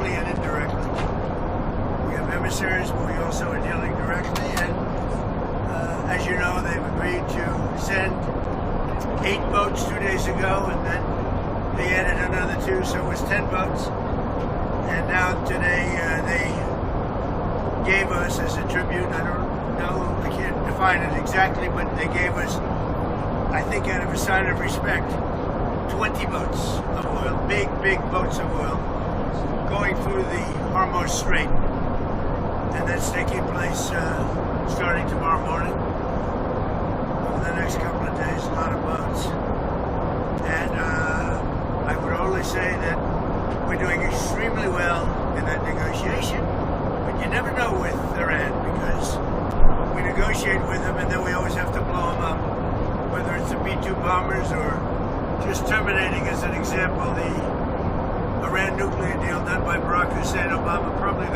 directly and indirectly. We have emissaries, but we also are dealing directly. And as you know, they've agreed to send 8 boats 2 days ago, and then they added another 2, so it was 10 boats. And now today they gave us as a tribute, I don't know, I can't define it exactly, but they gave us, I think out of a sign of respect, 20 boats of oil, big boats of oil, going through the Hormuz Strait. And that's taking place starting tomorrow morning. Over the next couple of days, a lot of boats. And I would only say that we're doing extremely well in that negotiation, but you never know with Iran, because we negotiate with them and then we always have to blow them up, whether it's the B-2 bombers or just terminating, as an example, the Iran nuclear deal done by Barack Hussein Obama, probably